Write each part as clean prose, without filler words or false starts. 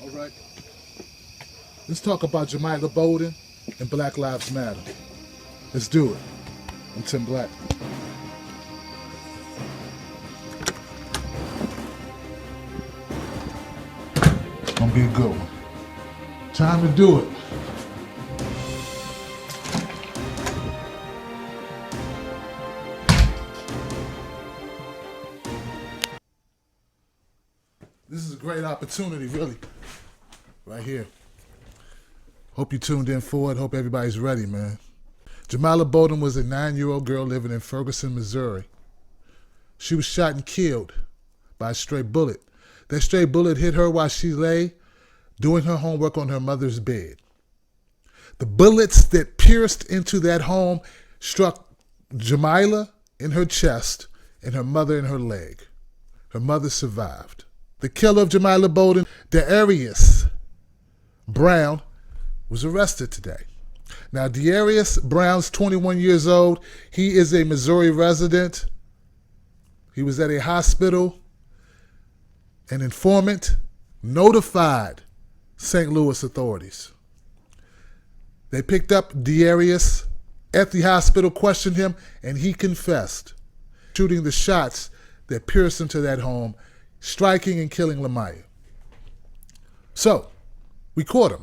All right. Let's talk about Jamila Bowden and Black Lives Matter. Let's do it. I'm Tim Black. It's gonna be a good one. Time to do it. This is a great opportunity, really, right here. Hope you tuned in for it. Hope everybody's ready, man. Jamila Bowden was a 9-year-old girl living in Ferguson, Missouri. She was shot and killed by a stray bullet. That stray bullet hit her while she lay doing her homework on her mother's bed. The bullets that pierced into that home struck Jamila in her chest and her mother in her leg. Her mother survived. The killer of Jamila Bowden, Darius Brown, was arrested today. Now, Darius Brown's 21 years old. He is a Missouri resident. He was at a hospital. An informant notified St. Louis authorities. They picked up Darius at the hospital, questioned him, and he confessed shooting the shots that pierced into that home, striking and killing Lamaya. So, we caught him.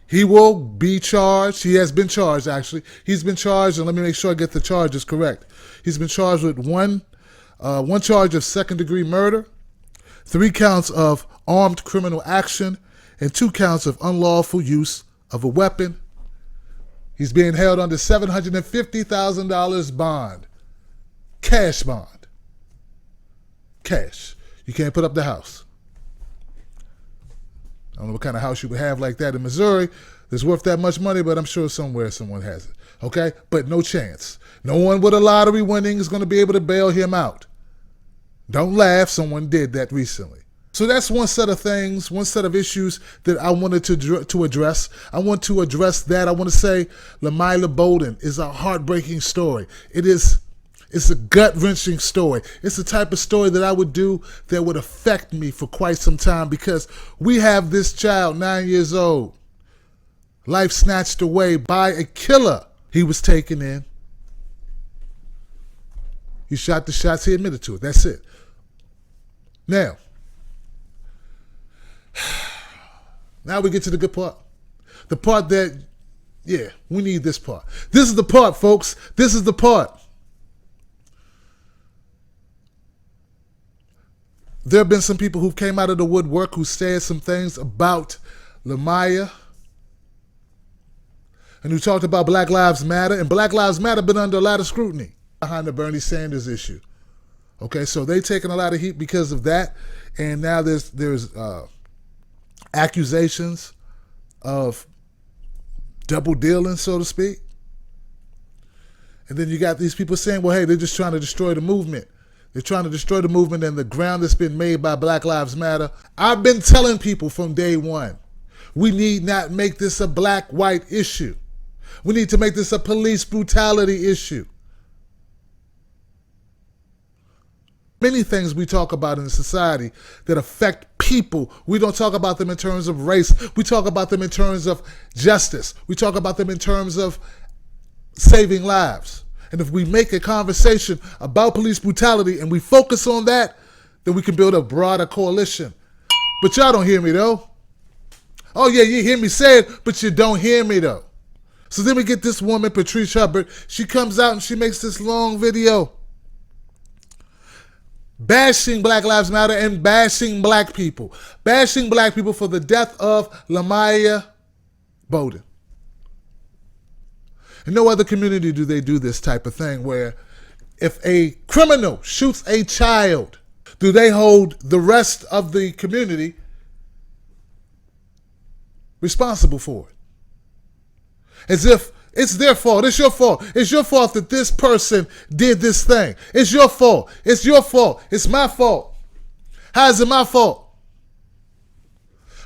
He will be charged. He has been charged, actually. He's been charged, and let me make sure I get the charges correct. He's been charged with one charge of second-degree murder, 3 counts of armed criminal action, and 2 counts of unlawful use of a weapon. He's being held under $750,000 bond. Cash bond. Cash. You can't put up the house. I don't know what kind of house you would have like that in Missouri that's worth that much money, but I'm sure somewhere someone has it. Okay? But no chance. No one with a lottery winning is going to be able to bail him out. Don't laugh. Someone did that recently. So that's one set of things, one set of issues that I wanted to address. I want to address that. I want to say Jamila Bowden is a heartbreaking story. It's a gut-wrenching story. It's the type of story that I would do that would affect me for quite some time, because we have this child, 9 years old, life snatched away by a killer. He was taken in. He shot the shots. He admitted to it. That's it. Now we get to the good part. The part that, yeah, we need this part. This is the part, folks. This is the part. There have been some people who came out of the woodwork who said some things about Lamaya and who talked about Black Lives Matter. And Black Lives Matter been under a lot of scrutiny behind the Bernie Sanders issue. Okay, so they taking a lot of heat because of that. And now there's accusations of double dealing, so to speak. And then you got these people saying, well, hey, they're just trying to destroy the movement. They're trying to destroy the movement and the ground that's been made by Black Lives Matter. I've been telling people from day one, we need not make this a black-white issue. We need to make this a police brutality issue. Many things we talk about in society that affect people, we don't talk about them in terms of race. We talk about them in terms of justice. We talk about them in terms of saving lives. And if we make a conversation about police brutality and we focus on that, then we can build a broader coalition. But y'all don't hear me, though. Oh, yeah, you hear me say it, but you don't hear me, though. So then we get this woman, Patrice Hubbard. She comes out and she makes this long video bashing Black Lives Matter and bashing black people. Bashing black people for the death of Jamila Bowden. In no other community do they do this type of thing, where if a criminal shoots a child, do they hold the rest of the community responsible for it? As if it's their fault. It's your fault. It's your fault that this person did this thing. It's your fault. It's your fault. It's my fault. How is it my fault?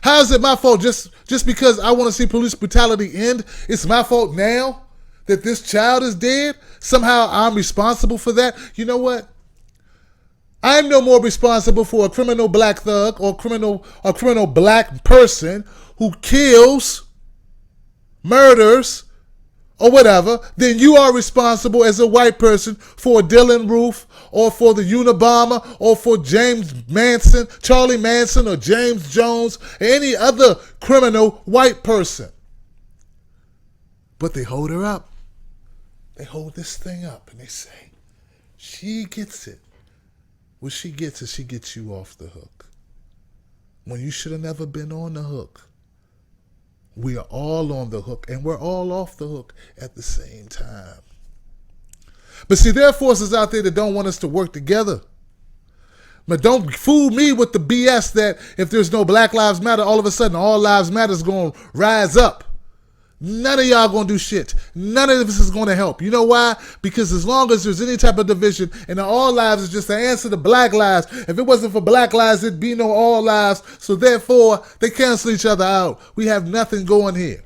How is it my fault just because I want to see police brutality end? It's my fault now that this child is dead? Somehow I'm responsible for that? You know what? I'm no more responsible for a criminal black thug or criminal black person who kills, murders, or whatever than you are responsible as a white person for Dylan Roof or for the Unabomber or for James Manson, Charlie Manson, or James Jones, or any other criminal white person. But they hold her up. They hold this thing up and they say, she gets it. What she gets is she gets you off the hook. When you should have never been on the hook. We are all on the hook and we're all off the hook at the same time. But see, there are forces out there that don't want us to work together. But don't fool me with the BS that if there's no Black Lives Matter, all of a sudden all lives matter is going to rise up. None of y'all going to do shit. None of this is going to help. You know why? Because as long as there's any type of division and all lives is just the answer to black lives. If it wasn't for black lives, there'd be no all lives. So therefore, they cancel each other out. We have nothing going here.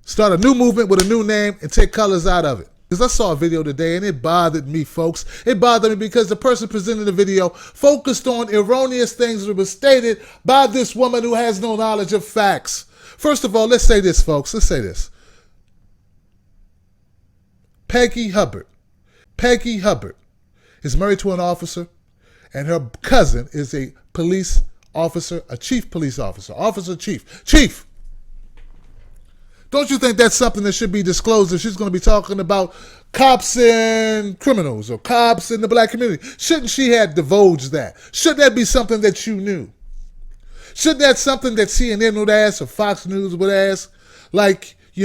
Start a new movement with a new name and take colors out of it. Because I saw a video today and it bothered me, folks. It bothered me because the person presenting the video focused on erroneous things that were stated by this woman who has no knowledge of facts. First of all, let's say this, folks. Let's say this. Peggy Hubbard is married to an officer, and her cousin is a police officer, a chief police officer, officer chief. Chief! Don't you think that's something that should be disclosed if she's going to be talking about cops and criminals or cops in the black community? Shouldn't she have divulged that? Should that be something that you knew? Should that something that CNN would ask or Fox News would ask? Like, are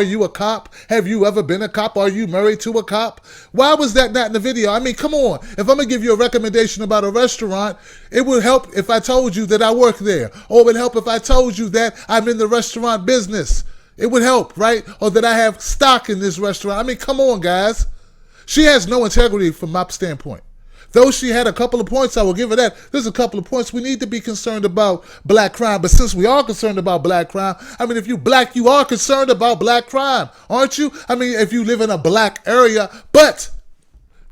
you a cop? Have you ever been a cop? Are you married to a cop? Why was that not in the video? I mean, come on. If I'm going to give you a recommendation about a restaurant, it would help if I told you that I work there. Or it would help if I told you that I'm in the restaurant business. It would help, right? Or that I have stock in this restaurant. I mean, come on, guys. She has no integrity from my standpoint. Though she had a couple of points, I will give her that. There's a couple of points. We need to be concerned about black crime. But since we are concerned about black crime, I mean, if you black, you are concerned about black crime, aren't you? I mean, if you live in a black area. But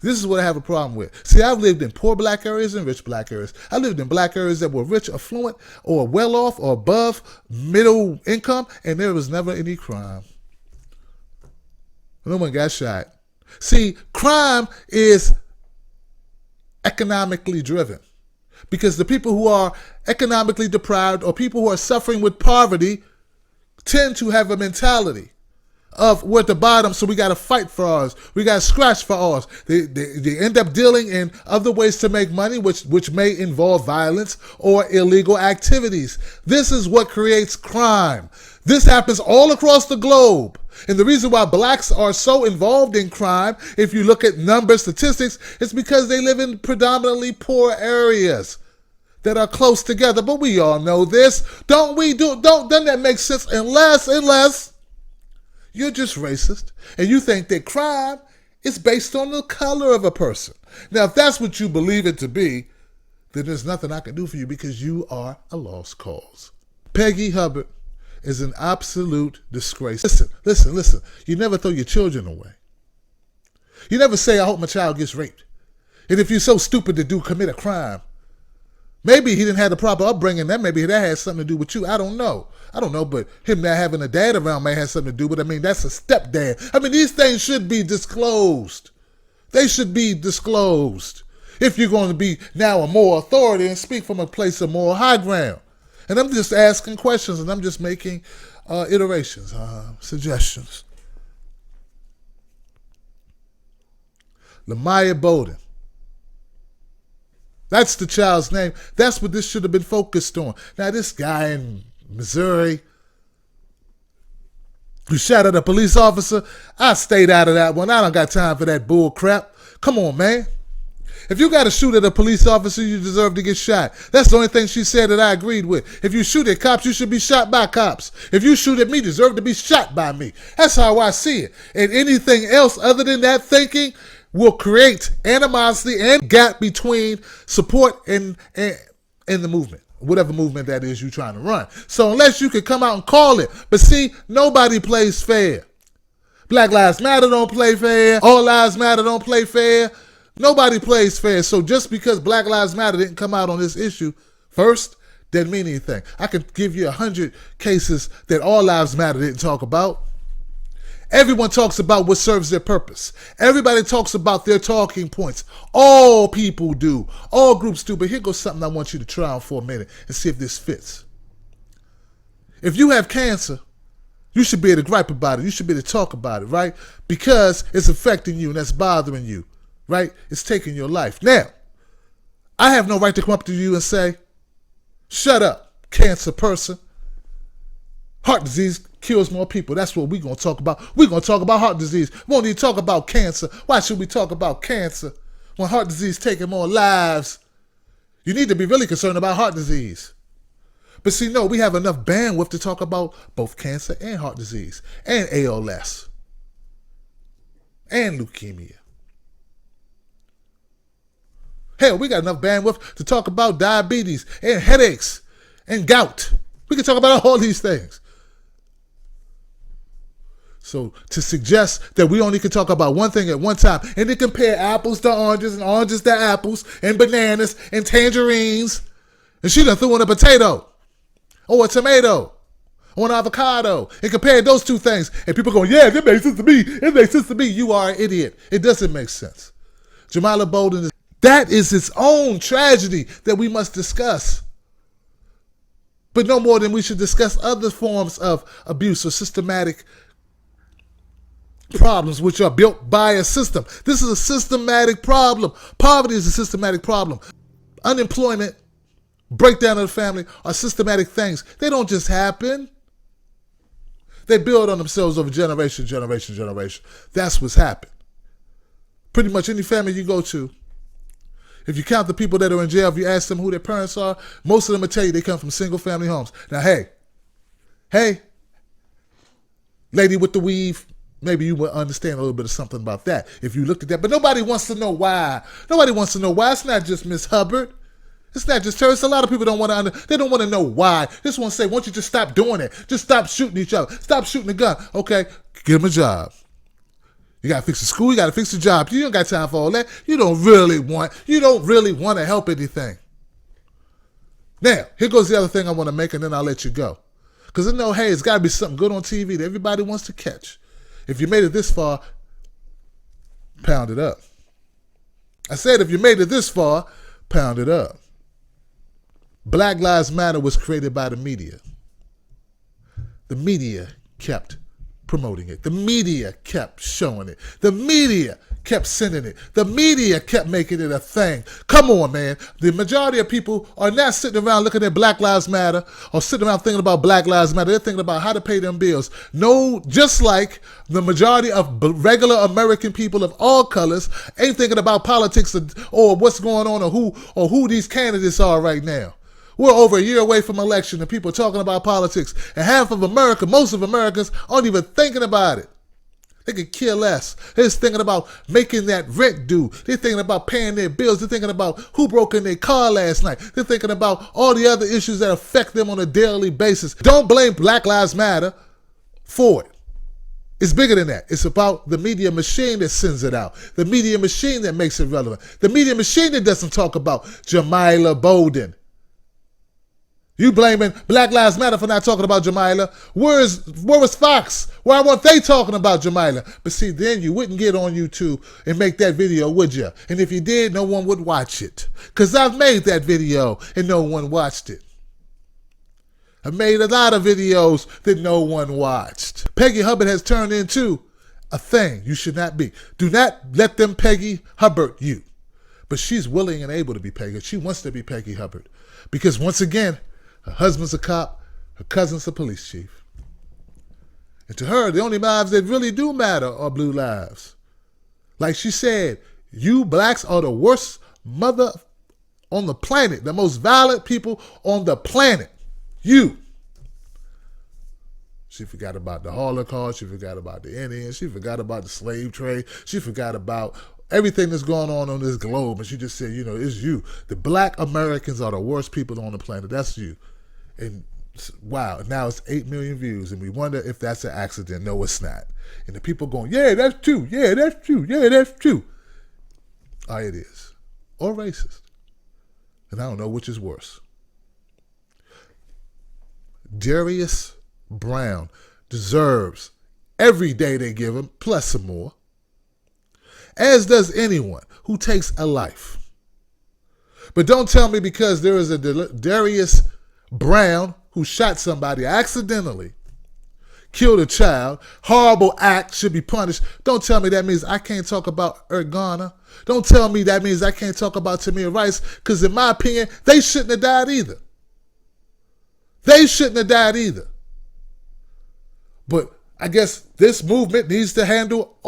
this is what I have a problem with. See, I've lived in poor black areas and rich black areas. I lived in black areas that were rich, affluent, or well off, or above middle income, and there was never any crime. No one got shot. See, crime is economically driven, because the people who are economically deprived or people who are suffering with poverty tend to have a mentality of we're at the bottom, so we got to fight for ours. We got to scratch for ours. They end up dealing in other ways to make money, which may involve violence or illegal activities. This is what creates crime. This happens all across the globe. And the reason why blacks are so involved in crime, if you look at number statistics, is because they live in predominantly poor areas that are close together. But we all know this. Doesn't that make sense? Unless you're just racist and you think that crime is based on the color of a person. Now, if that's what you believe it to be, then there's nothing I can do for you because you are a lost cause. Peggy Hubbard is an absolute disgrace. Listen. You never throw your children away. You never say, I hope my child gets raped. And if you're so stupid to commit a crime, maybe he didn't have the proper upbringing. Maybe that has something to do with you. I don't know, but him not having a dad around may have something to do with it. I mean, that's a stepdad. I mean, these things should be disclosed. They should be disclosed. If you're going to be now a moral authority and speak from a place of moral high ground. And I'm just asking questions and I'm just making iterations, suggestions. Lamaya Bowden. That's the child's name. That's what this should have been focused on. Now, this guy in Missouri who shot at a police officer, I stayed out of that one. I don't got time for that bull crap. Come on, man. If you got to shoot at a police officer, you deserve to get shot. That's the only thing she said that I agreed with. If you shoot at cops, you should be shot by cops. If you shoot at me, you deserve to be shot by me. That's how I see it. And anything else other than that thinking will create animosity and gap between support and the movement, whatever movement that is you're trying to run. So unless you can come out and call it, but see, nobody plays fair. Black Lives Matter don't play fair. All Lives Matter don't play fair. Nobody plays fair. So just because Black Lives Matter didn't come out on this issue first, didn't mean anything. I could give you 100 cases that All Lives Matter didn't talk about. Everyone talks about what serves their purpose. Everybody talks about their talking points. All people do. All groups do. But here goes something I want you to try on for a minute and see if this fits. If you have cancer, you should be able to gripe about it. You should be able to talk about it, right? Because it's affecting you and that's bothering you, right? It's taking your life. Now, I have no right to come up to you and say, shut up, cancer person. Heart disease kills more people. That's what we're going to talk about. We're going to talk about heart disease. We won't even talk about cancer. Why should we talk about cancer when heart disease is taking more lives? You need to be really concerned about heart disease. But see, no, we have enough bandwidth to talk about both cancer and heart disease and ALS and leukemia. Hell, we got enough bandwidth to talk about diabetes and headaches and gout. We can talk about all these things. So to suggest that we only can talk about one thing at one time and then compare apples to oranges and oranges to apples and bananas and tangerines, and she done threw in a potato or a tomato or an avocado and compared those two things, and people going, yeah, that makes sense to me. It makes sense to me. You are an idiot. It doesn't make sense. Jamila Bowden, that is its own tragedy that we must discuss. But no more than we should discuss other forms of abuse or systematic problems which are built by a system. This is a systematic problem. Poverty is a systematic problem. Unemployment, breakdown of the family are systematic things. They don't just happen. They build on themselves over generation. That's what's happened. Pretty much any family you go to, if you count the people that are in jail, if you ask them who their parents are, most of them will tell you they come from single family homes. Now, hey, lady with the weave, maybe you will understand a little bit of something about that if you looked at that. But nobody wants to know why. Nobody wants to know why. It's not just Miss Hubbard. It's not just her. It's a lot of people don't want to. They don't want to know why. They just want to say, "Why don't you just stop doing it? Just stop shooting each other. Stop shooting the gun." Okay, give them a job. You gotta fix the school. You gotta fix the job. You don't got time for all that. You don't really want to help anything. Now, here goes the other thing I want to make, and then I'll let you go. Because I know, hey, it's got to be something good on TV that everybody wants to catch. If you made it this far, pound it up. I said if you made it this far, pound it up. Black Lives Matter was created by the media. The media kept promoting it. The media kept showing it. The media kept sending it. The media kept making it a thing. Come on, man. The majority of people are not sitting around looking at Black Lives Matter or sitting around thinking about Black Lives Matter. They're thinking about how to pay them bills. No, just like the majority of regular American people of all colors ain't thinking about politics or what's going on or who these candidates are right now. We're over a year away from election and people are talking about politics. And half of America, most of Americans aren't even thinking about it. They could care less. They're just thinking about making that rent due. They're thinking about paying their bills. They're thinking about who broke in their car last night. They're thinking about all the other issues that affect them on a daily basis. Don't blame Black Lives Matter for it. It's bigger than that. It's about the media machine that sends it out. The media machine that makes it relevant. The media machine that doesn't talk about Jamila Bowden. You blaming Black Lives Matter for not talking about Jamila. Where was Fox? Why weren't they talking about Jamila? But see, then you wouldn't get on YouTube and make that video, would you? And if you did, no one would watch it. Because I've made that video and no one watched it. I've made a lot of videos that no one watched. Peggy Hubbard has turned into a thing you should not be. Do not let them Peggy Hubbard you. But she's willing and able to be Peggy. She wants to be Peggy Hubbard. Because once again, her husband's a cop, her cousin's a police chief. And to her, the only lives that really do matter are blue lives. Like she said, you blacks are the worst mother on the planet, the most violent people on the planet. You. She forgot about the Holocaust, she forgot about the Indians, she forgot about the slave trade, she forgot about everything that's going on this globe, and she just said, it's you. The black Americans are the worst people on the planet. That's you. And wow, now it's 8 million views, and we wonder if that's an accident. No, it's not. And the people going, yeah, that's true. Yeah, that's true. Yeah, that's true. It is. Or racist. And I don't know which is worse. Darius Brown deserves every day they give him, plus some more. As does anyone who takes a life. But don't tell me because there is a Darius Brown who shot somebody accidentally, killed a child, horrible act, should be punished. Don't tell me that means I can't talk about Ergana. Don't tell me that means I can't talk about Tamir Rice, because in my opinion, they shouldn't have died either. They shouldn't have died either. But I guess this movement needs to handle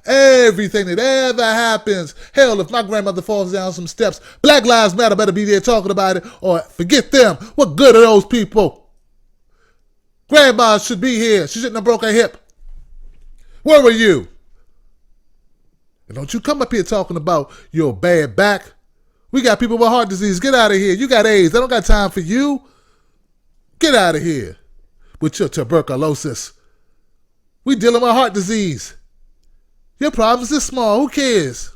everything that ever happens. Hell, if my grandmother falls down some steps, Black Lives Matter better be there talking about it, or forget them. What good are those people? Grandma should be here. She shouldn't have broke her hip. Where were you? And don't you come up here talking about your bad back. We got people with heart disease. Get out of here. You got AIDS. I don't got time for you. Get out of here with your tuberculosis. We dealing with heart disease. Your problems is small. Who cares?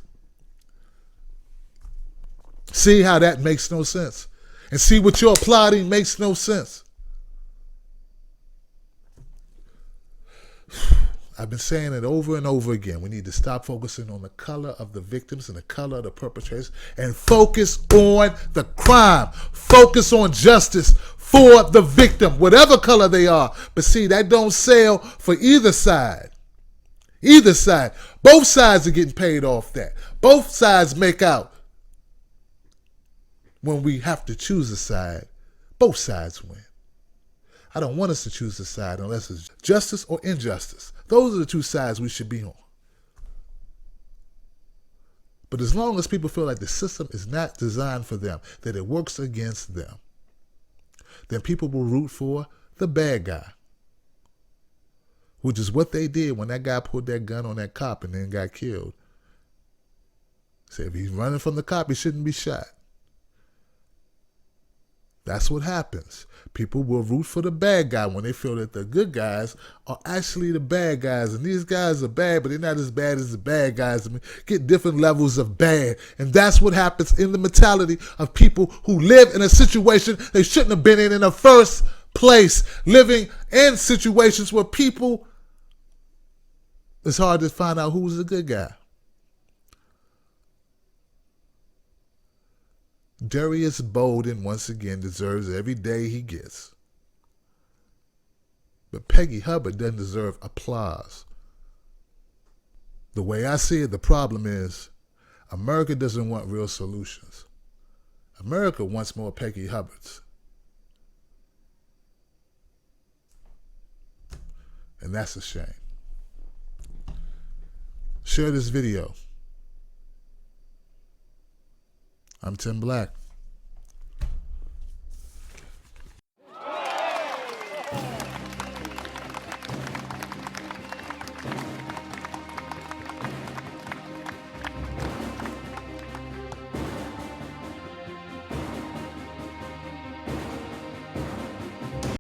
See how that makes no sense. And see what you're applauding makes no sense. I've been saying it over and over again. We need to stop focusing on the color of the victims and the color of the perpetrators and focus on the crime. Focus on justice for the victim, whatever color they are. But see, that don't sell for either side. Either side. Both sides are getting paid off that. Both sides make out. When we have to choose a side, both sides win. I don't want us to choose a side unless it's justice or injustice. Those are the two sides we should be on. But as long as people feel like the system is not designed for them, that it works against them, then people will root for the bad guy. Which is what they did when that guy pulled that gun on that cop and then got killed. Say if he's running from the cop, he shouldn't be shot. That's what happens. People will root for the bad guy when they feel that the good guys are actually the bad guys. And these guys are bad, but they're not as bad as the bad guys. I mean, get different levels of bad. And that's what happens in the mentality of people who live in a situation they shouldn't have been in the first place. Living in situations where people, it's hard to find out who's the good guy. Darius Bowden, once again, deserves every day he gets. But Peggy Hubbard doesn't deserve applause. The way I see it, the problem is America doesn't want real solutions. America wants more Peggy Hubbards. And that's a shame. Share this video. I'm Tim Black.